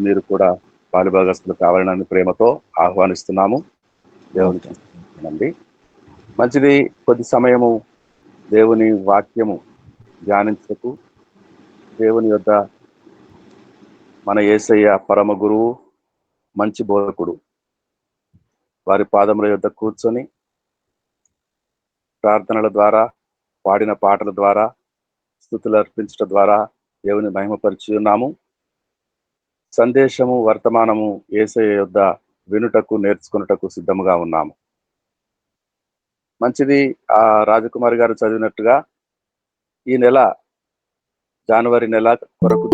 మీరు కూడా పాలుభాగస్తులు కావాలని ప్రేమతో ఆహ్వానిస్తున్నాము. దేవునికి అండి. మంచిది. కొద్ది సమయము దేవుని వాక్యము ధ్యానించకు దేవుని యొద్ద మన యేసయ్య పరమ గురువు, మంచి బోధకుడు వారి పాదముల యొద్ద కూర్చొని ప్రార్థనల ద్వారా, పాడిన పాటల ద్వారా, స్తుతులు అర్పించడం ద్వారా దేవుని మహిమపరిచి ఉన్నాము. సందేశము, వర్తమానము యేసయ్య యొద్ద వినుటకు, నేర్చుకున్నటకు సిద్ధముగా ఉన్నాము. మంచిది. రాజకుమారి గారు చదివినట్టుగా ఈ నెల జనవరి నెల కొరకు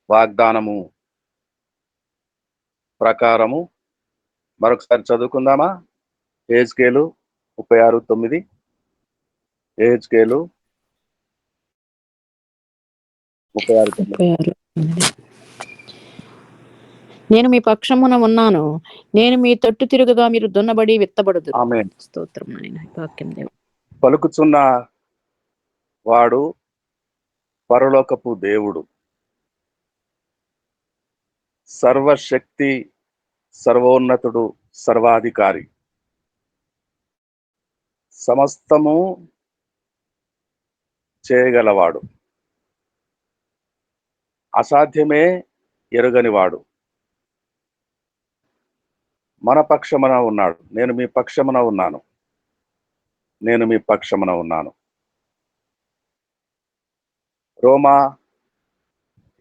వాగ్దానము ప్రకారము మరొకసారి చదువుకుందామా? యెహెజ్కేలు 36:9. యెహెజ్కేలు 36:9. నేను మీ పక్షమున ఉన్నాను, నేను మీ తట్టు తిరుగుగా మీరు దున్నబడి విత్తబడుదురు. ఆమేన్. స్తోత్రం నాయన. వాక్యం దేవ. పలుకుచున్న వాడు పరలోకపు దేవుడు, సర్వశక్తి, సర్వోన్నతుడు, సర్వాధికారి, సమస్తము చేయగలవాడు, అసాధ్యమే ఎరుగనివాడు మన పక్షమున ఉన్నాడు. నేను మీ పక్షమున ఉన్నాను, నేను మీ పక్షమున ఉన్నాను. రోమా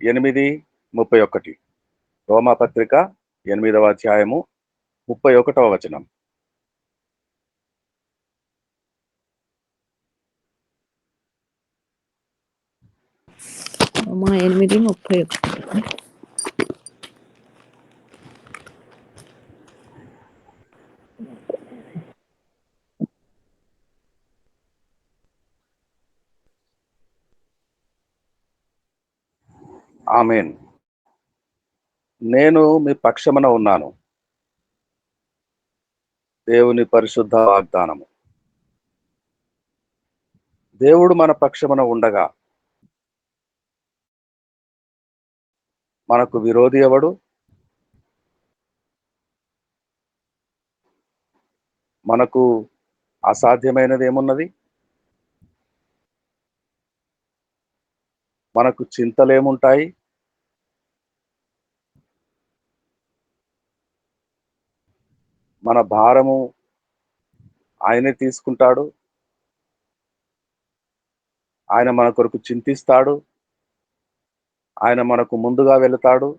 8:31. రోమా పత్రిక 8వ అధ్యాయము 31వ వచనం. రోమా 8:31. ఆమేన్. నేను మీ పక్షమున ఉన్నాను. దేవుని పరిశుద్ధ వాగ్దానము. దేవుడు మన పక్షమున ఉండగా మనకు విరోధి ఎవడు? మనకు అసాధ్యమైనది ఏమున్నది? మనకు చింతలేముంటాయి? మన భారము ఆయనే తీసుకుంటాడు. ఆయన మన కొరకు చింతిస్తాడు. ఆయన మనకు ముందుగా వెళతాడు.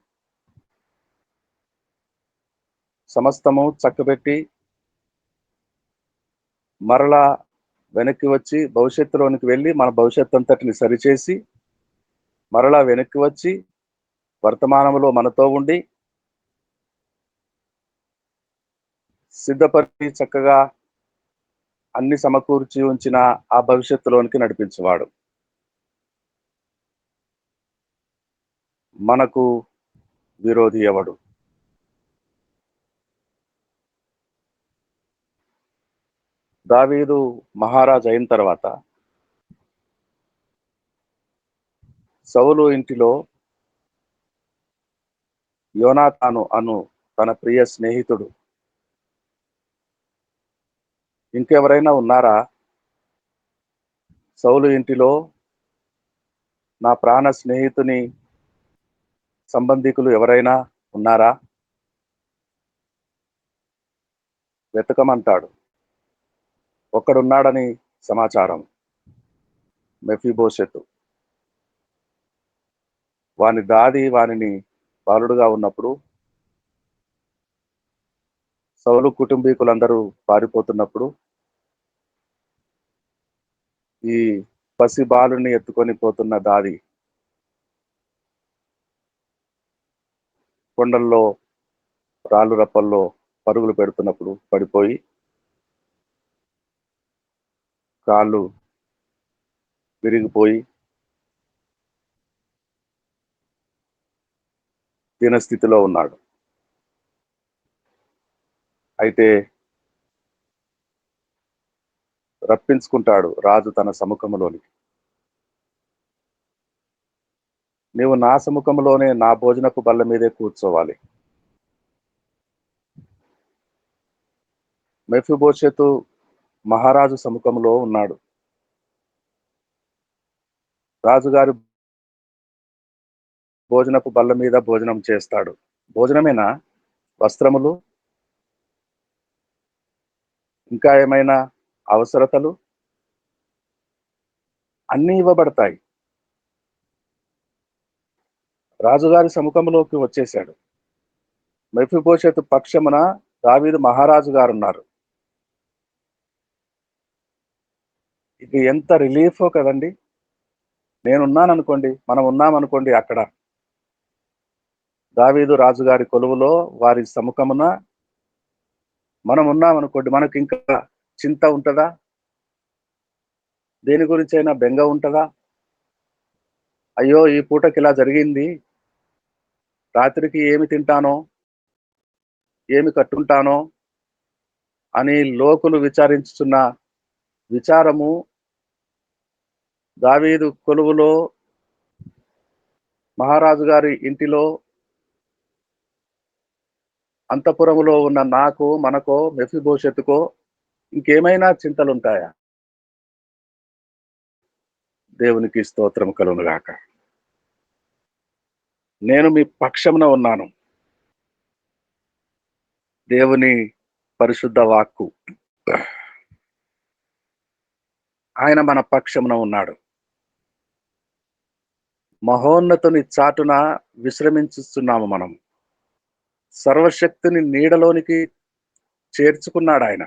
సమస్తము చక్కబెట్టి మరలా వెనక్కి వచ్చి భవిష్యత్తులోనికి వెళ్ళి మన భవిష్యత్తు అంతటిని సరిచేసి మరలా వెనక్కి వచ్చి వర్తమానంలో మనతో ఉండి సిద్ధపరిచి చక్కగా అన్ని సమకూర్చి ఉంచిన ఆ భవిష్యత్తులోనికి నడిపించేవాడు. మనకు విరోధి ఎవడు? దావీదు మహారాజు అయిన తర్వాత సౌలు ఇంటిలో యోనాతాను అను తన ప్రియ స్నేహితుడు ఇంకెవరైనా ఉన్నారా? సౌలు ఇంటిలో నా ప్రాణ స్నేహితుని సంబంధికులు ఎవరైనా ఉన్నారా? వెతకమంటాడు. ఒక్కడున్నాడని సమాచారం. మెఫీబోషెతు. వాని దాది వానిని బాలుడుగా ఉన్నప్పుడు సౌలు కుటుంబీకులందరూ పారిపోతున్నప్పుడు ఈ పసి బాలుని ఎత్తుకొని పోతున్న దాది కొండల్లో రాళ్ళు రప్పల్లో పరుగులు పెడుతున్నప్పుడు పడిపోయి కాళ్ళు విరిగిపోయి దీనస్థితిలో ఉన్నాడు. అయితే రప్పించుకుంటాడు రాజు తన సముఖంలోనికి. నీవు నా సముఖంలోనే నా భోజనపు బల్ల మీదే కూర్చోవాలి. మెఫీబోషెతు మహారాజు సముఖంలో ఉన్నాడు. రాజుగారి భోజనపు బల్ల మీద భోజనం చేస్తాడు. భోజనమేనా? వస్త్రములు, ఇంకా ఏమైనా అవసరతలు అన్నీ ఇవ్వబడతాయి. రాజుగారి సముఖంలోకి వచ్చేశాడు. మెఫీబోషెతు పక్షమున దావీదు మహారాజు గారు ఉన్నారు. ఇది ఎంత రిలీఫో కదండి. నేనున్నాను అనుకోండి, మనం ఉన్నామనుకోండి, అక్కడ దావీదు రాజుగారి కొలువులో వారి సముఖమున మనం ఉన్నామనుకోండి, మనకి ఇంకా చింత ఉంటదా? దేని గురించైనా బెంగ ఉంటదా? అయ్యో, ఈ పూటకి ఇలా జరిగింది, రాత్రికి ఏమి తింటానో, ఏమి కట్టుంటానో అని లోకులు విచారించుచున్న విచారము దావీదు కొలువులో, మహారాజు గారి ఇంటిలో, అంతఃపురములో ఉన్న నాకు, మనకో, మెఫీబోషెతుకో ఇంకేమైనా చింతలుంటాయా? దేవునికి స్తోత్రం కలుగునుగాక. నేను మీ పక్షమున ఉన్నాను. దేవుని పరిశుద్ధ వాక్కు. ఆయన మన పక్షమున ఉన్నాడు. మహోన్నతుని చాటున విశ్రమించుస్తున్నాము మనం. సర్వశక్తిని నీడలోనికి చేర్చుకున్నాడు ఆయన.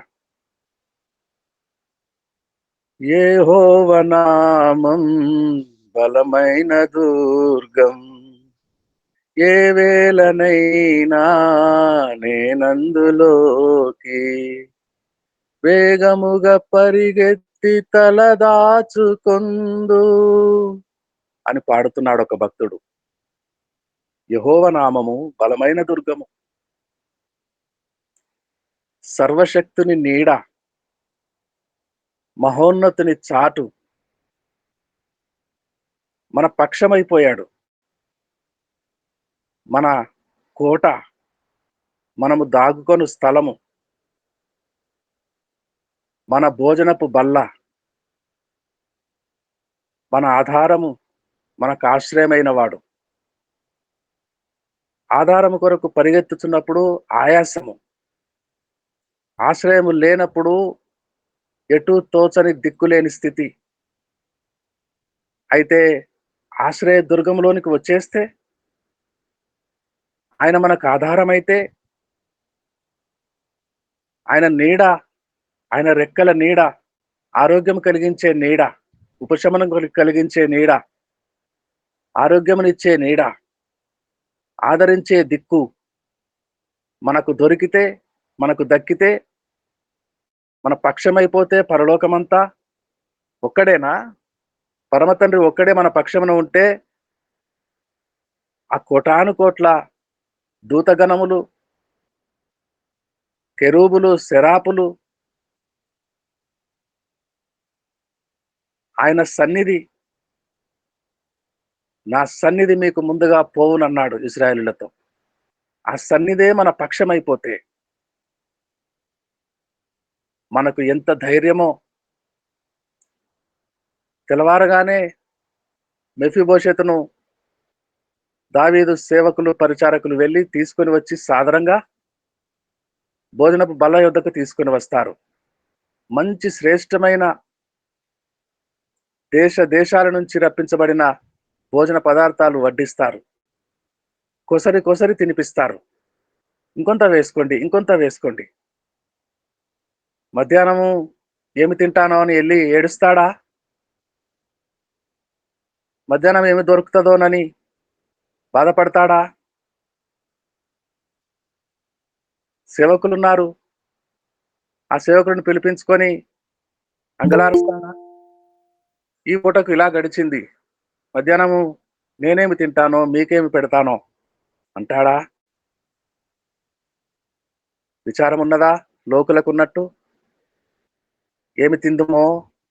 యెహోవా నామం బలమైన దుర్గం, ఏ వేళనైనా నేనందులోకి వేగముగా పరిగెత్తి తలదాచుకొందు అని పాడుతున్నాడు ఒక భక్తుడు. యెహోవా నామము బలమైన దుర్గము, సర్వశక్తుని నీడ, మహోన్నతుని చాటు. మన పక్షమైపోయాడు. మన కోట, మనము దాగుకొను స్థలము, మన భోజనపు బల్ల, మన ఆధారము, మనకు ఆశ్రయమైన వాడు. ఆధారము కొరకు పరిగెత్తుతున్నప్పుడు ఆయాసము, ఆశ్రయము లేనప్పుడు ఎటు తోచని దిక్కులేని స్థితి. అయితే ఆశ్రయ దుర్గంలోనికి వచ్చేస్తే, ఆయన మనకు ఆధారమైతే, ఆయన నీడ, ఆయన రెక్కల నీడ, ఆరోగ్యం కలిగించే నీడ, ఉపశమనం కలిగించే నీడ, ఆరోగ్యమునిచ్చే నీడ, ఆదరించే దిక్కు మనకు దొరికితే, మనకు దక్కితే, మన పక్షమైపోతే పరలోకమంతా ఒక్కడేనా? పరమ తండ్రి ఒక్కడే మన పక్షమున ఉంటే, ఆ కోటాను కోట్ల దూతగణములు, కెరూబులు, సెరాపులు ఆయన సన్నిధి, నా సన్నిధి మీకు ముందుగా పోవునన్నాడు ఇశ్రాయేలీయులతో. ఆ సన్నిధే మన పక్షమైపోతే మనకు ఎంత ధైర్యమో. తెల్లవారగానే మెఫీబోషెతును దావీదు సేవకులు, పరిచారకులు వెళ్ళి తీసుకొని వచ్చి సాదరంగా భోజనపు బల్ల యొద్దకు తీసుకొని వస్తారు. మంచి శ్రేష్టమైన దేశాల నుంచి రప్పించబడిన భోజన పదార్థాలు వడ్డిస్తారు. కొసరి కొసరి తినిపిస్తారు. ఇంకొంత వేసుకోండి, ఇంకొంత వేసుకోండి. మధ్యాహ్నము ఏమి తింటానో అని వెళ్ళి ఏడుస్తాడా? మధ్యాహ్నం ఏమి దొరుకుతుందోనని బాధపడతాడా? సేవకులున్నారు, ఆ సేవకులను పిలిపించుకొని అంగలారుస్తాడా? ఈ పూటకు ఇలా గడిచింది, మధ్యాహ్నము నేనేమి తింటానో, మీకేమి పెడతానో అంటాడా? విచారం ఉన్నదా లోకులకున్నట్టు? ఏమి తిందుమో,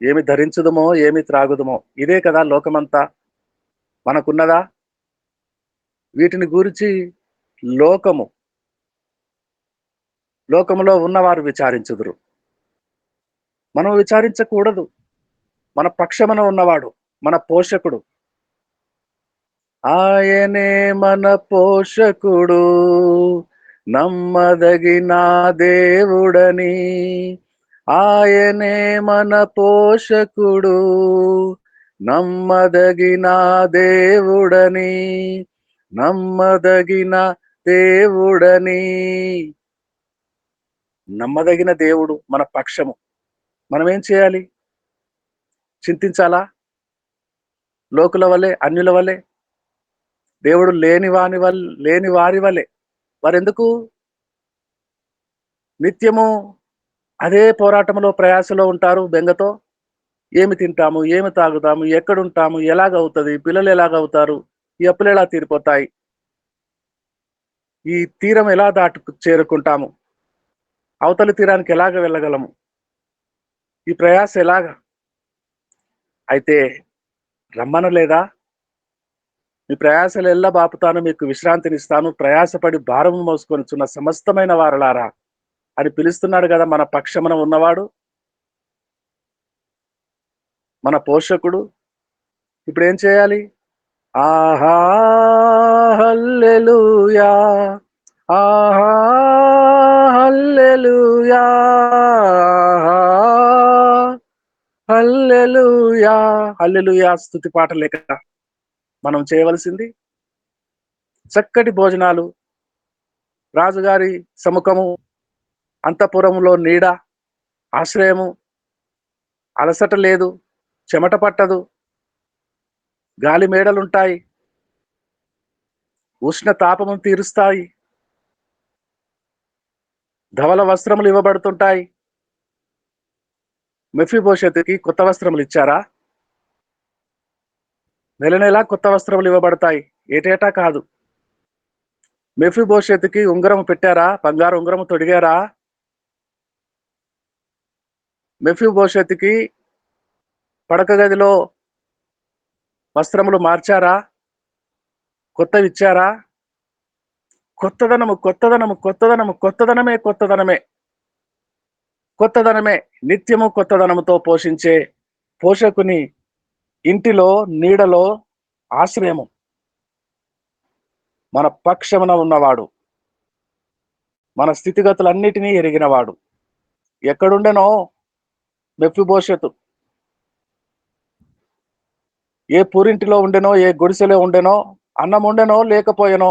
ఏమి ధరించుదుమో, ఏమి త్రాగుదుమో, ఇదే కదా లోకమంతా. మనకున్నదా? వీటిని గురించి లోకములో ఉన్నవారు విచారించుదురు. మనం విచారించకూడదు. మన పక్షమున ఉన్నవాడు, మన పోషకుడు. ఆయనే మన పోషకుడు, నమ్మదగిన దేవుడని. ఆయనే మన పోషకుడు, నమ్మదగిన దేవుడని, నమ్మదగిన దేవుడని. నమ్మదగిన దేవుడు మన పక్షము. మనం ఏం చేయాలి? చింతించాలా? లోకుల వలె, అన్యుల వలె, దేవుడు లేని వారి వలె. వారెందుకు నిత్యము అదే పోరాటంలో, ప్రయాసలో ఉంటారు బెంగతో? ఏమి తింటాము, ఏమి తాగుతాము, ఎక్కడుంటాము, ఎలాగవుతుంది, పిల్లలు ఎలాగవుతారు, ఈ అప్పులు ఎలా తీరిపోతాయి, ఈ తీరం ఎలా చేరుకుంటాము, అవతలి తీరానికి ఎలాగ వెళ్ళగలము, ఈ ప్రయాస ఎలాగా? అయితే రమ్మనలేదా? మీ ప్రయాసలు ఎల్లా బాపుతాను, మీకు విశ్రాంతినిస్తాను, ప్రయాసపడి భారము మోసుకొనిచున్న సమస్తమైన వారలారా అని పిలుస్తున్నాడు కదా మన పక్షమున ఉన్నవాడు, మన పోషకుడు. ఇప్పుడు ఏం చేయాలి? ఆహా హల్లెలూయా, ఆహా హల్లెలూయా, హల్లెలూయా. హల్లెలూయా స్తుతి పాట లేక మనం చేయవలసింది చక్కటి భోజనాలు, రాజుగారి సముఖము, అంతఃపురములో నీడ, ఆశ్రయము, అలసట లేదు, చెమట పట్టదు, గాలి మేడలుంటాయి, ఉష్ణ తాపము తీరుస్తాయి, ధవల వస్త్రములు ఇవ్వబడుతుంటాయి. మెఫీబోషెతుకి కొత్త వస్త్రములు ఇచ్చారా? నెల నెలా కొత్త వస్త్రములు ఇవ్వబడతాయి, ఏటేటా కాదు. మెఫీబోషెతుకి ఉంగరం పెట్టారా? బంగారు ఉంగరము తొడిగారా? మెఫీబోషెతుకి పడక గదిలో వస్త్రములు మార్చారా? కొత్తవి ఇచ్చారా? కొత్తదనము, కొత్తదనము, కొత్తదనము, కొత్తదనమే, కొత్తదనమే, కొత్తదనమే. నిత్యము కొత్తదనముతో పోషించే పోషకుని ఇంటిలో, నీడలో ఆశ్రయము మన పక్షమున ఉన్నవాడు, మన స్థితిగతులన్నిటినీ ఎరిగినవాడు. ఎక్కడుండెనో మెఫీబోషెతు? ఏ పూరింటిలో ఉండెనో, ఏ గుడిసెలో ఉండెనో, అన్నం ఉండెనో లేకపోయెనో,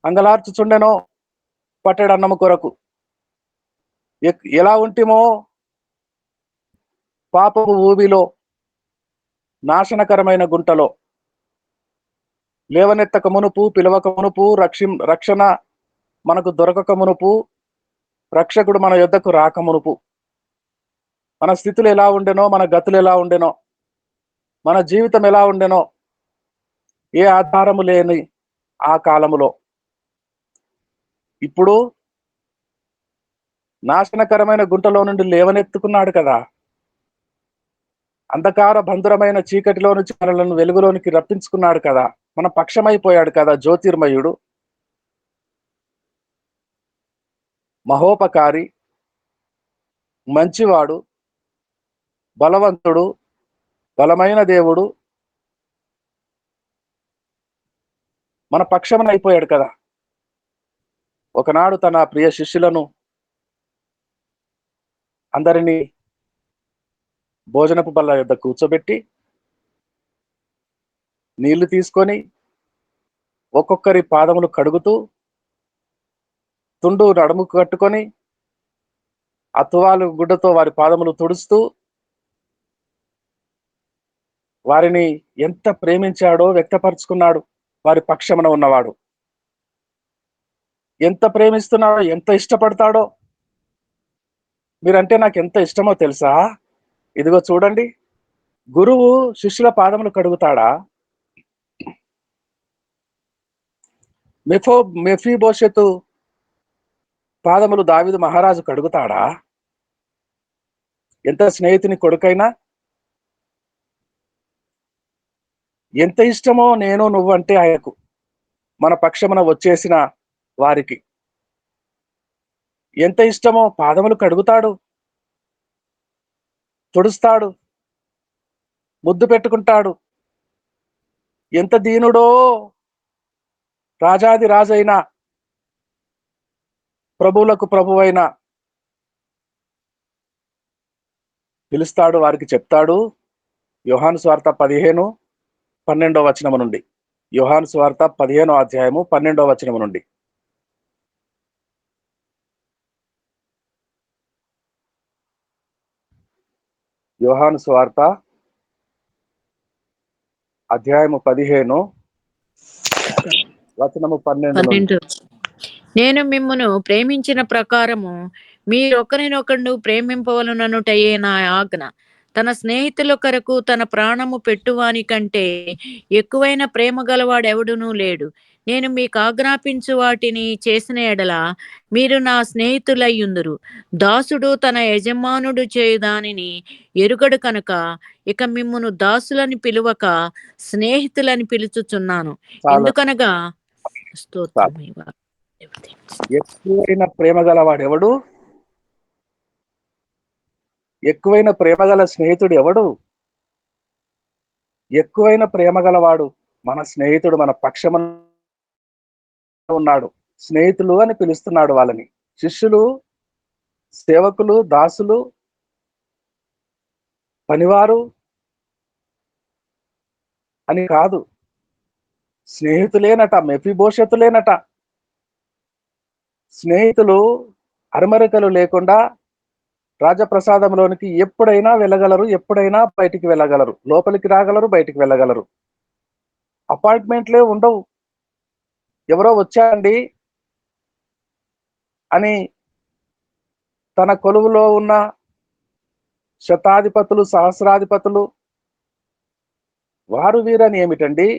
అంగలార్చుచుండెనో పట్టెడు అన్నము కొరకు. ఎలా ఉంటిమో? పాపపు ఊబిలో, నాశనకరమైన గుంటలో, లేవనెత్తక మునుపు, పిలవక మునుపు, రక్షణ మనకు దొరకక మునుపు, రక్షకుడు మన యొద్దకు రాక మునుపు మన స్థితులు ఎలా ఉండెనో, మన గతులు ఎలా ఉండెనో, మన జీవితం ఎలా ఉండెనో, ఏ ఆధారము లేని ఆ కాలములో, ఇప్పుడు నాశనకరమైన గుంటలో నుండి లేవనెత్తుకున్నాడు కదా. అంధకార బంధురమైన చీకటిలో నుంచి మనలను వెలుగులోనికి రప్పించుకున్నాడు కదా. మన పక్షమైపోయాడు కదా జ్యోతిర్మయుడు, మహోపకారి, మంచివాడు, బలవంతుడు, బలమైన దేవుడు మన పక్షమున అయిపోయాడు కదా. ఒకనాడు తన ప్రియ శిష్యులను అందరినీ భోజనపు బల్ల యొద్ద కూర్చోబెట్టి నీళ్లు తీసుకొని ఒక్కొక్కరి పాదములు కడుగుతూ, తుండు నడుముకు కట్టుకొని ఆ తువాలు గుడ్డతో వారి పాదములు తుడుస్తూ వారిని ఎంత ప్రేమించాడో వ్యక్తపరుచుకున్నాడు. వారి పక్షమున ఉన్నవాడు ఎంత ప్రేమిస్తున్నాడో, ఎంత ఇష్టపడతాడో. మీరంటే నాకు ఎంత ఇష్టమో తెలుసా? ఇదిగో చూడండి, గురువు శిష్యుల పాదములు కడుగుతాడా? మెఫీబోషెతు పాదములు దావీదు మహారాజు కడుగుతాడా? ఎంత స్నేహితుని కొడుకైనా, ఎంత ఇష్టమో నేను నువ్వు అంటే ఆయనకు. మన పక్షమున వచ్చేసిన వారికి ఎంత ఇష్టమో పాదములు కడుగుతాడు, తుడుస్తాడు, ముద్దు పెట్టుకుంటాడు. ఎంత దీనుడో, రాజాది రాజైన, ప్రభువులకు ప్రభువైన పిలుస్తాడు, వారికి చెప్తాడు. యోహాను సువార్త 15:12 నుండి. యోహాను సువార్త 15:12 నుండి. యోహాను సువార్త 15:12 నుండి. 12. నేను మిమ్మును ప్రేమించిన ప్రకారము మీరొకరినొకడు ప్రేమింపవలననుటయే నా ఆజ్ఞ. తన స్నేహితుల కొరకు తన ప్రాణము పెట్టువాని కంటే ఎక్కువైన ప్రేమ గలవాడెవడునూ లేడు. నేను మీకు ఆజ్ఞాపించు వాటిని చేసిన ఎడల మీరు నా స్నేహితులయ్యుందురు. దాసుడు తన యజమానుడు చేయు దానిని ఎరుగడు కనుక ఇక మిమ్మును దాసులని పిలువక స్నేహితులని పిలుచుచున్నాను. చాలా ఎందుకనగా స్తోత్రం. ఎక్కువైన ప్రేమ గలవాడు ఎవడు? ఎక్కువైన ప్రేమ గల స్నేహితుడు ఎవడు? ఎక్కువైన ప్రేమ గలవాడు మన స్నేహితుడు, మన పక్షమున ఉన్నాడు. స్నేహితులు అని పిలుస్తున్నాడు వాళ్ళని. శిష్యులు, సేవకులు, దాసులు, పనివారు అని కాదు, స్నేహితులేనట, మెఫీబోషెతులేనట. స్నేహితులు అరమరికలు లేకుండా రాజప్రసాదంలోనికి ఎప్పుడైనా వెళ్ళగలరు, ఎప్పుడైనా బయటికి వెళ్ళగలరు, లోపలికి రాగలరు, బయటికి వెళ్ళగలరు. అపాయింట్మెంట్లే ఉండవు. ఎవరో వచ్చారండి అని తన కొలువులో ఉన్న శతాధిపతులు, సహస్రాధిపతులు, వారు వీరని ఏమిటండి?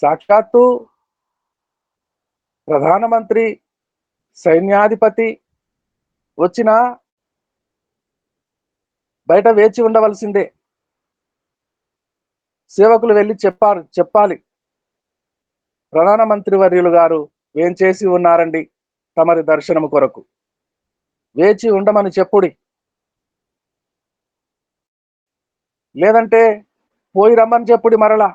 సాక్షాత్తు ప్రధానమంత్రి, సైన్యాధిపతి వచ్చిన బయట వేచి ఉండవలసిందే. సేవకులు వెళ్ళి చెప్పాలి, ప్రధానమంత్రి వర్యులు గారు ఏం చేసి ఉన్నారండి తమరి దర్శనము కొరకు, వేచి ఉండమని చెప్పుడి. లేదంటే పోయి రమ్మని చెప్పుడి మరలా.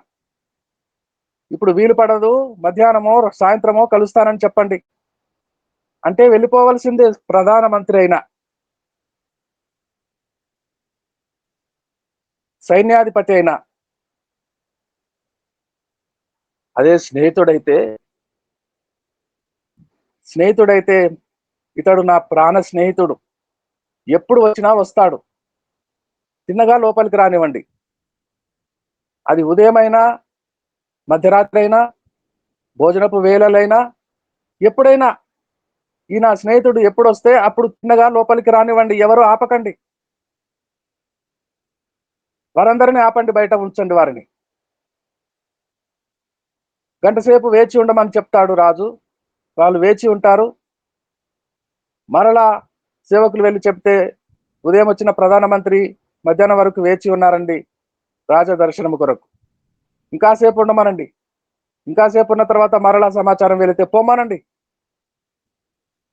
ఇప్పుడు వీలు పడదు, మధ్యాహ్నమో సాయంత్రమో కలుస్తానని చెప్పండి అంటే వెళ్ళిపోవలసిందే ప్రధానమంత్రి అయినా, సైన్యాధిపతి అయినా. అదే స్నేహితుడైతే ఇతడు నా ప్రాణ స్నేహితుడు, ఎప్పుడు వచ్చినా వస్తాడు, తిన్నగా లోపలికి రానివ్వండి. అది ఉదయమైనా, మధ్యరాత్రి అయినా, భోజనపు వేళలైనా, ఎప్పుడైనా ఈ నా స్నేహితుడు ఎప్పుడు వస్తే అప్పుడు తిన్నగా లోపలికి రానివ్వండి. ఎవరు ఆపకండి, వారందరినీ ఆపండి, బయట ఉంచండి వారిని. గంటసేపు వేచి ఉండమని చెప్తాడు రాజు. వాళ్ళు వేచి ఉంటారు. మరలా సేవకులు వెళ్ళి చెప్తే, ఉదయం వచ్చిన ప్రధానమంత్రి మధ్యాహ్నం వరకు వేచి ఉన్నారండి రాజ దర్శనము కొరకు, ఇంకాసేపు ఉండమనండి. ఇంకాసేపు ఉన్న తర్వాత మరలా సమాచారం వెళితే పోమానండి,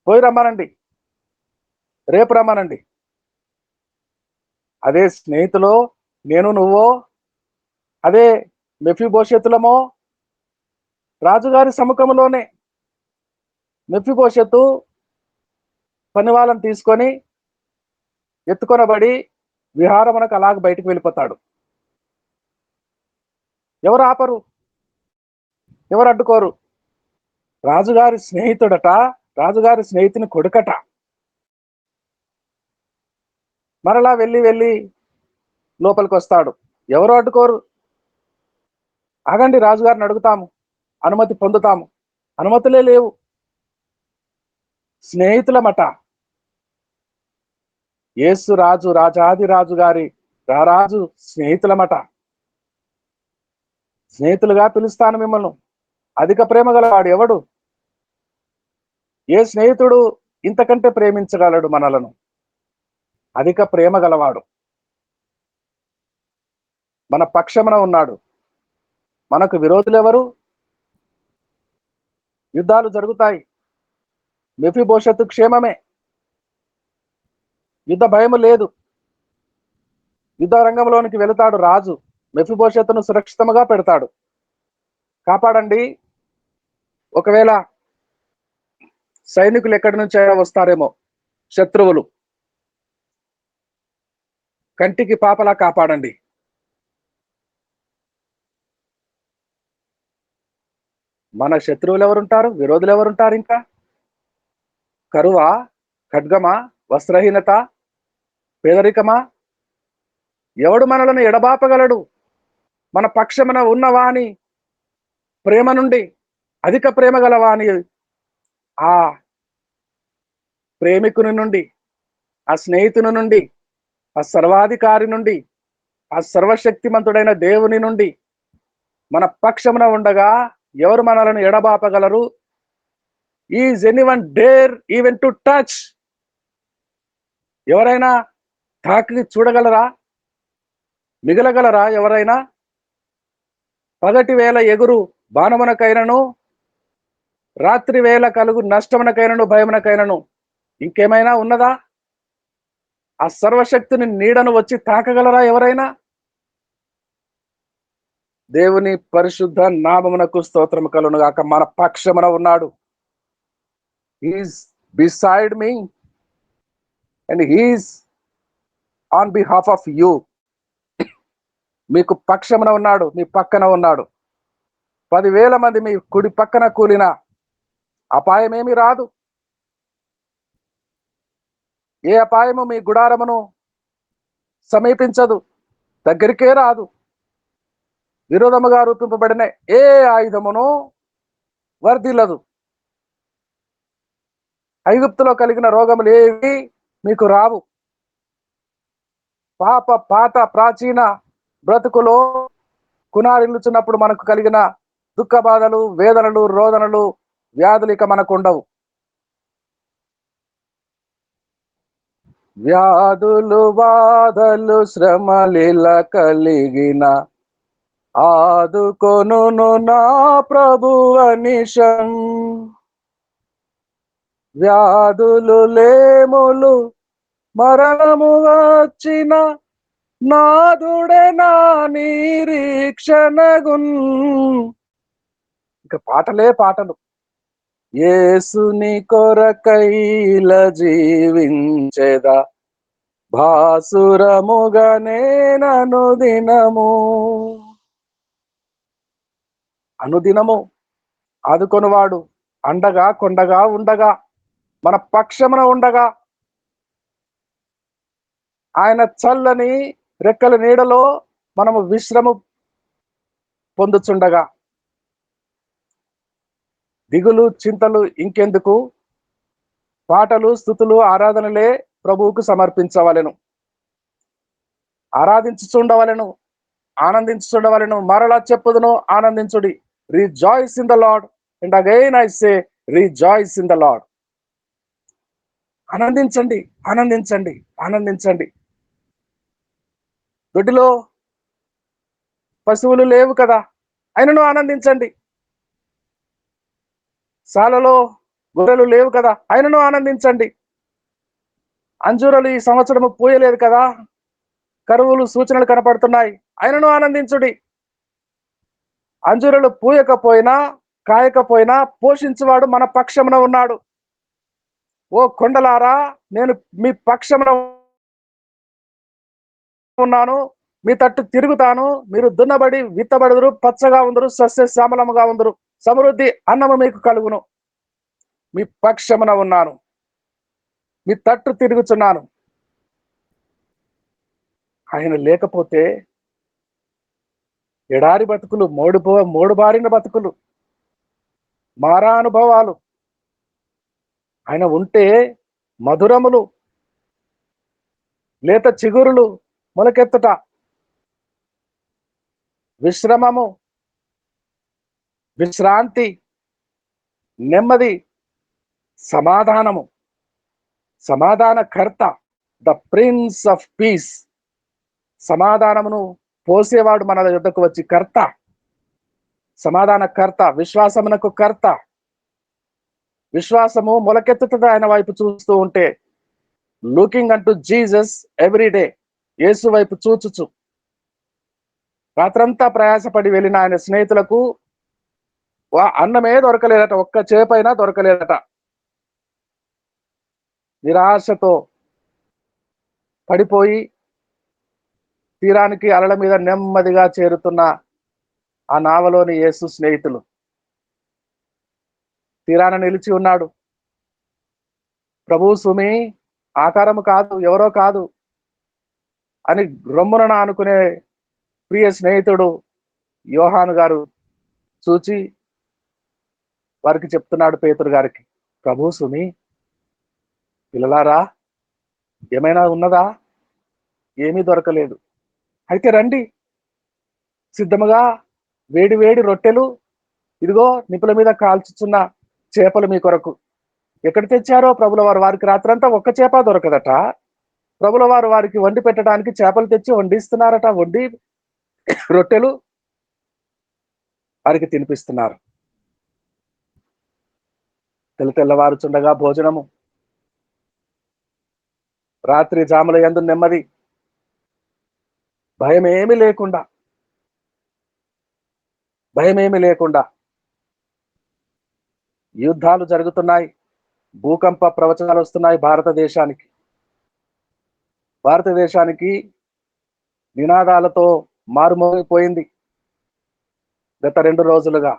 పోయి రమ్మనండి, రేపు రమ్మనండి. అదే స్నేహితులో నేను నువ్వో, అదే మెఫీబోషెతులమో, రాజుగారి సముఖంలోనే మెఫీబోషెతు పని వాళ్ళని తీసుకొని ఎత్తుకొనబడి విహారమునకు అలాగ బయటికి వెళ్ళిపోతాడు. ఎవరు ఆపరు, ఎవరు అడ్డుకోరు. రాజుగారి స్నేహితుడట, రాజుగారి స్నేహితుని కొడుకట. మరలా వెళ్ళి లోపలికి వస్తాడు. ఎవరు అడ్డుకోరు. ఆగండి, రాజుగారిని అడుగుతాము, అనుమతి పొందుతాము. అనుమతులే లేవు. స్నేహితులమట. యేసు రాజు, రాజాది రాజు గారి రారాజు స్నేహితులమట. స్నేహితులుగా పిలుస్తాను మిమ్మల్ని. అధిక ప్రేమ గలవాడు ఎవడు? ఏ స్నేహితుడు ఇంతకంటే ప్రేమించగలడు మనలను? అధిక ప్రేమ గలవాడు మన పక్షమున ఉన్నాడు. మనకు విరోధులు ఎవరు? యుద్ధాలు జరుగుతాయి. మెఫీబోషెతు క్షేమమే, యుద్ధ భయము లేదు. యుద్ధ రంగంలోనికి వెళతాడు రాజు, మెఫీబోషెతును సురక్షితంగా పెడతాడు. కాపాడండి. ఒకవేళ సైనికులు ఎక్కడి నుంచి వస్తారేమో, శత్రువులు, కంటికి పాపలా కాపాడండి. మన శత్రువులు ఎవరుంటారు? విరోధులు ఎవరుంటారు? ఇంకా కరువా, ఖడ్గమా, వస్త్రహీనత, పేదరికమా? ఎవడు మనలను ఎడబాపగలడు? మన పక్షమున ఉన్నవాని ప్రేమ నుండి, అధిక ప్రేమ గలవాని ఆ ప్రేమికుని నుండి, ఆ స్నేహితుని నుండి, ఆ సర్వాధికారి నుండి, ఆ సర్వశక్తిమంతుడైన దేవుని నుండి మన పక్షమున ఉండగా ఎవరు మనలను ఎడబాపగలరు? Is anyone dare even to touch? ఎవరైనా తాకి చూడగలరా? మిగలగలరా ఎవరైనా? పగటి వేళ ఎగురు బాణమునకైనను, రాత్రి వేళ కలుగు నష్టమునకైనను, భయమునకైనను ఇంకేమైనా ఉన్నదా? ఆ సర్వశక్తిని నీడను వచ్చి తాకగలరా ఎవరైనా? దేవుని పరిశుద్ధ నామమునకు స్తోత్రము కలుగును గాక. మన పక్షమున ఉన్నాడు. He's beside me and he's on behalf of you. మీకు పక్షమున ఉన్నాడు, మీ పక్కన ఉన్నాడు. 10,000 మంది మీ కుడి పక్కన కూలిన అపాయమేమి రాదు. ఏ అపాయము మీ గుడారమును సమీపించదు, దగ్గరికే రాదు. విరోధముగా రూపింపబడిన ఏ ఆయుధమును వర్ధిల్లదు. ఐగుప్తులో కలిగిన రోగములు ఏవి మీకు రావు. పాత ప్రాచీన బ్రతుకులో కునారిల్లుచున్నప్పుడు మనకు కలిగిన దుఃఖ బాధలు, వేదనలు, రోదనలు, వ్యాధులు ఇక మనకు ఉండవు. వ్యాధులు, బాధలు, శ్రమలిల కలిగిన ఆదుకొనును నా ప్రభువ నిశం. వ్యాధులు, లేములు, మరణము వచ్చిన నాదుడే నా నిరీక్షణగున్. ఇక పాటలే పాటలు. యేసుని కొరకైల జీవించేదా, భాసురముగా నేననుదినము. అనుదినము ఆదుకొనువాడు అండగా కొండగా ఉండగా, మన పక్షమున ఉండగా, ఆయన చల్లని రెక్కల నీడలో మనము విశ్రమ పొందుచుండగా, దిగులు చింతలు ఇంకెందుకు? పాటలు, స్తుతులు, ఆరాధనలే ప్రభువుకు సమర్పించవలెను. ఆరాధించుచుండవలెను, ఆనందించుచుండవలెను. మరలా చెప్పుదును, ఆనందించుడి. Rejoice in the Lord. And again I say rejoice in the Lord. ఆనందించండి, ఆనందించండి, ఆనందించండి. దొడ్డిలో పశువులు లేవు కదా, అయినను ఆనందించండి. సాలలో గొర్రెలు లేవు కదా, అయినను ఆనందించండి. అంజూరలు ఈ సంవత్సరము పూయలేదు కదా, కరువులు సూచనలు కనపడుతున్నాయి, అయినను ఆనందించుడి. అంజూరలు పూయకపోయినా, కాయకపోయినా పోషించువాడు మన పక్షమున ఉన్నాడు. ఓ కొండలారా, నేను మీ పక్షమున ఉన్నాను, మీ తట్టు తిరుగుతాను. మీరు దున్నబడి విత్తబడుదురు, పచ్చగా ఉందరు, సస్యశ్యామలముగా ఉందరు, సమృద్ధి అన్నము మీకు కలుగును. మీ పక్షమున ఉన్నాను, మీ తట్టు తిరుగుచున్నాను. ఆయన లేకపోతే ఎడారి బతుకులు, మోడు బారిన బతుకులు, మారా అనుభవాలు. ఆయన ఉంటే మధురములు, లేత చిగురులు మొలకెత్తుట, విశ్రమము, విశ్రాంతి, నెమ్మది, సమాధానము. సమాధానకర్త, ద ప్రిన్స్ ఆఫ్ పీస్. సమాధానమును పోసేవాడు మన యొద్దకు వచ్చి కర్త, సమాధానకర్త, విశ్వాసమునకు కర్త. విశ్వాసము మొలకెత్తుతుంది ఆయన వైపు చూస్తూ ఉంటే. లుకింగ్ అంటూ జీసస్ ఎవ్రీ డే, యేసు వైపు చూచుచు. రాత్రంతా ప్రయాసపడి వెళ్ళిన ఆయన స్నేహితులకు అన్నమే దొరకలేదట, ఒక్క చేపైనా దొరకలేదట. నిరాశతో పడిపోయి తీరానికి అలల మీద నెమ్మదిగా చేరుతున్న ఆ నావలోని యేసు స్నేహితులు. తీరాన నిలిచి ఉన్నాడు. ప్రభు సుమి, ఆకారము కాదు, ఎవరో కాదు అని రొమ్మున అనుకునే ప్రియ స్నేహితుడు యోహాను గారు చూచి వారికి చెప్తున్నాడు, పేతురు గారికి, ప్రభు సుమి, పిల్లలారా, ఏమైనా ఉన్నదా? ఏమీ దొరకలేదు. అయితే రండి, సిద్ధముగా వేడి వేడి రొట్టెలు, ఇదిగో నిపుల మీద కాల్చుచున్న చేపలు మీ కొరకు. ఎక్కడ తెచ్చారో ప్రభుల వారు? వారికి రాత్రంతా ఒక్క చేప దొరకదట. ప్రభుల వారు వారికి వండి పెట్టడానికి చేపలు తెచ్చి వండిస్తున్నారట. వండి రొట్టెలు వారికి తినిపిస్తున్నారు. తెల్లవారుచుండగా భోజనము, రాత్రి జాముల యందు నెమ్మది, భయమేమి లేకుండా యుద్ధాలు జరుగుతున్నాయి, భూకంప ప్రవచనాలు వస్తున్నాయి. భారతదేశానికి నినాదాలతో మారుమోగిపోయింది గత 2 రోజులుగా.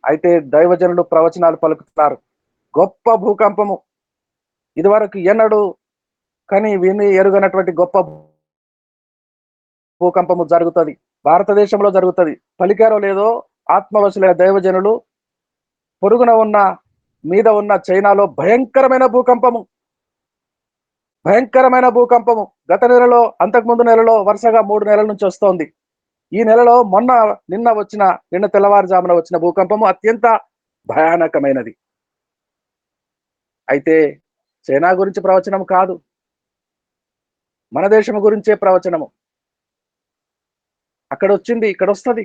అయితే దైవజనులు ప్రవచనాలు పలుకుతున్నారు. గొప్ప భూకంపము, ఇదివరకు ఎన్నడూ కానీ విని ఎరుగనటువంటి గొప్ప భూకంపము జరుగుతుంది, భారతదేశంలో జరుగుతుంది. పలికారో లేదో ఆత్మవశులైన దైవజనులు, పొరుగున ఉన్న మీద ఉన్న చైనాలో భయంకరమైన భూకంపము గత నెలలో, అంతకుముందు నెలలో వరుసగా 3 నెలల నుంచి వస్తోంది. ఈ నెలలో నిన్న తెల్లవారుజామున వచ్చిన భూకంపము అత్యంత భయానకమైనది. అయితే చైనా గురించి ప్రవచనం కాదు, మన దేశం గురించే ప్రవచనము. అక్కడ వచ్చింది, ఇక్కడ వస్తుంది.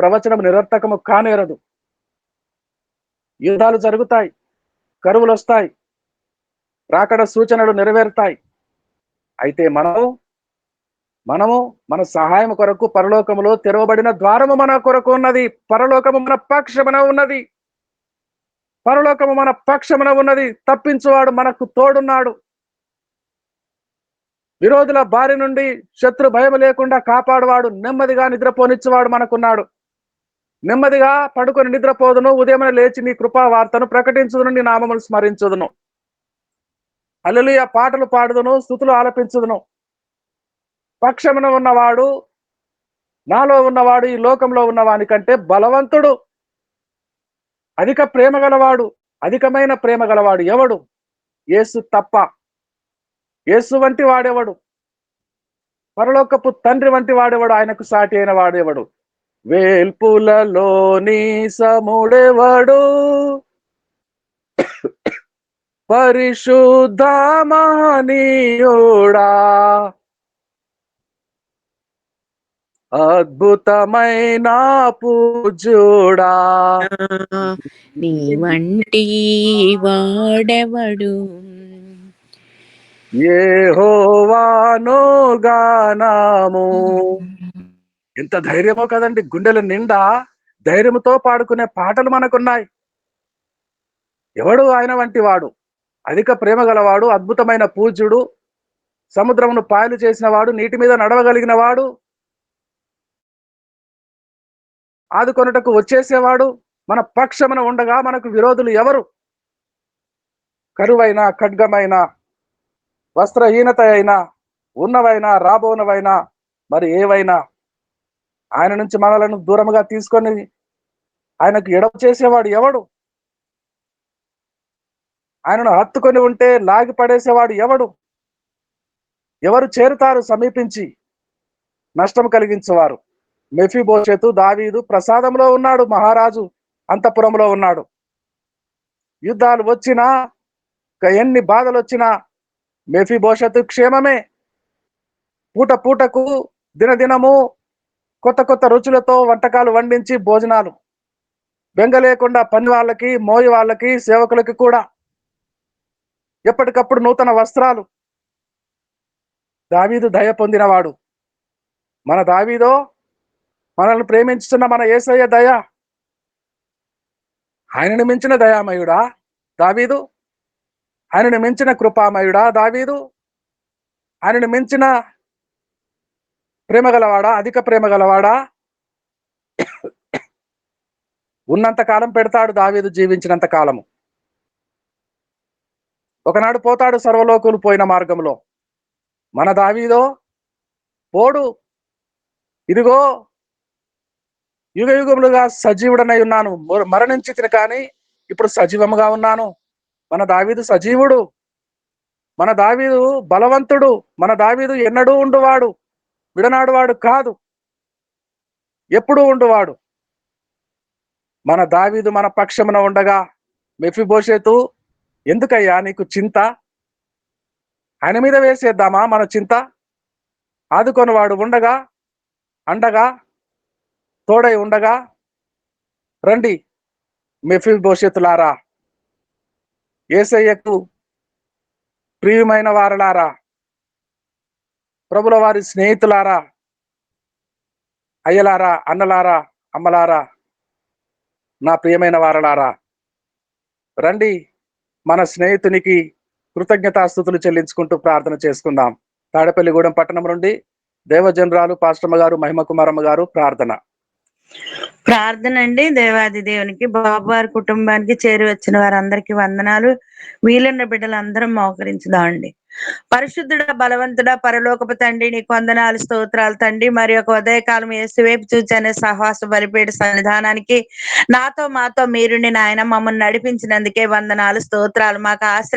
ప్రవచనం నిరర్థకము కానేరదు. యుద్ధాలు జరుగుతాయి, కరువులు వస్తాయి, రాకడ సూచనలు నెరవేరుతాయి. అయితే మనము మన సహాయం కొరకు పరలోకములో తెరవబడిన ద్వారము మన కొరకు ఉన్నది. పరలోకము మన పక్షమున ఉన్నది. తప్పించువాడు మనకు తోడున్నాడు. విరోధుల బారి నుండి శత్రు భయం లేకుండా కాపాడువాడు, నెమ్మదిగా నిద్రపోనిచ్చువాడు మనకున్నాడు. నెమ్మదిగా పడుకొని నిద్రపోదును, ఉదయమే లేచి నీ కృపా వార్తను ప్రకటించుదును, నీ నామములు స్మరించుదును, హల్లెలూయా పాటలు పాడుదును, స్తుతులు ఆలపించుదును. పక్షమున ఉన్నవాడు, నాలో ఉన్నవాడు ఈ లోకంలో ఉన్నవాని కంటే బలవంతుడు, అధికమైన ప్రేమ గలవాడు ఎవడు? యేసు తప్ప. యేసు వంటి వాడెవడు? పరలోకపు తండ్రి వంటి వాడెవడు? ఆయనకు సాటి అయిన వాడెవడు? వేల్పులలోని సముడెవడు? పరిశుద్ధ మహనీయుడా, అద్భుతమైన పూజ్యుడా, నీ వంటి వాడెవడు? యెహోవాను గానము. ఎంత ధైర్యమో కదండి! గుండెల నిండా ధైర్యంతో పాడుకునే పాటలు మనకున్నాయి. ఎవడు ఆయన వంటి వాడు? అధిక ప్రేమ గలవాడు, అద్భుతమైన పూజ్యుడు, సముద్రమును పాయలు చేసిన వాడు, నీటి మీద నడవగలిగిన వాడు, ఆదుకొనుటకు వచ్చేసేవాడు, మన పక్షమున ఉండగా మనకు విరోధులు ఎవరు? కరువైనా, ఖడ్గమైన, వస్త్రహీనత అయినా, ఉన్నవైనా, రాబోనవైనా, మరి ఏవైనా ఆయన నుంచి మనలను దూరముగా తీసుకొని ఆయనకు ఎడవ చేసేవాడు ఎవడు? ఆయనను హత్తుకొని ఉంటే లాగి పడేసేవాడు ఎవడు? ఎవరు చేరుతారు సమీపించి నష్టం కలిగించేవారు? మెఫీబోషెతు, దావీదు ప్రసాదంలో ఉన్నాడు, మహారాజు అంతఃపురంలో ఉన్నాడు. యుద్ధాలు వచ్చినా, ఎన్ని బాధలు వచ్చినా మెఫీబోషెతు క్షేమమే. పూటకు దినదినము కొత్త రుచులతో వంటకాలు వండించి భోజనాలు. బెంగ లేకుండా పని వాళ్ళకి, మోయి వాళ్ళకి, సేవకులకి కూడా ఎప్పటికప్పుడు నూతన వస్త్రాలు. దావీదు దయ పొందినవాడు. మన దావీదో మనల్ని ప్రేమించుతున్న మన యేసయ్య దయ. ఆయనను మించిన దయామయుడా దావీదు? ఆయనను మించిన కృపామయుడా దావీదు? ఆయనను మించిన ప్రేమ గలవాడా, అధిక ప్రేమ గలవాడా? ఉన్నంత కాలం పెడతాడు దావీదు జీవించినంత కాలము. ఒకనాడు పోతాడు సర్వలోకులు పోయిన మార్గంలో. మన దావీదో పోడు. ఇదిగో యుగ యుగములుగా సజీవుడనై ఉన్నాను, మరణించి కానీ ఇప్పుడు సజీవముగా ఉన్నాను. మన దావీదు సజీవుడు. మన దావీదు బలవంతుడు. మన దావీదు ఎన్నడూ ఉండువాడు, విడనాడువాడు కాదు, ఎప్పుడూ ఉండువాడు. మన దావీదు మన పక్షమున ఉండగా మెఫీబోషెతు, ఎందుకయ్యా నీకు చింత? ఆయన మీద వేసేద్దామా మన చింత? ఆదుకొనివాడు ఉండగా, అండగా, తోడై ఉండగా, రండి మెఫీబోషెతులారా, యేసయ్యకు ప్రియమైన వారలారా, ప్రభుల వారి స్నేహితులారా, అయ్యలారా, అన్నలారా, అమ్మలారా, నా ప్రియమైన వారలారా, రండి మన స్నేహితునికి కృతజ్ఞతాస్తుతులు చెల్లించుకుంటూ ప్రార్థన చేసుకుందాం. తాడేపల్లిగూడెం పట్టణం నుండి దేవజనరాలు పాస్టమ్మ గారు, మహిమ కుమారమ్మ గారు ప్రార్థన. ప్రార్థన అండి. దేవాది దేవునికి, బాబు వారి కుటుంబానికి, చేరి వచ్చిన వారందరికీ వందనాలు. వీలున్న బిడ్డలందరం మోకరించుదాం అండి. పరిశుద్ధుడ, బలవంతుడ, పరలోకపు తండ్రి, నీకు వందనాలు, స్తోత్రాలు తండ్రి. మరి ఒక ఉదయకాలం యేసువైపు చూచనే సహవాస బలిపేట సన్నిధానానికి నాతో మాతో మీరుండి నాయన మమ్మల్ని నడిపించినందుకే వందనాలు, స్తోత్రాలు. మాకు ఆశ్రయ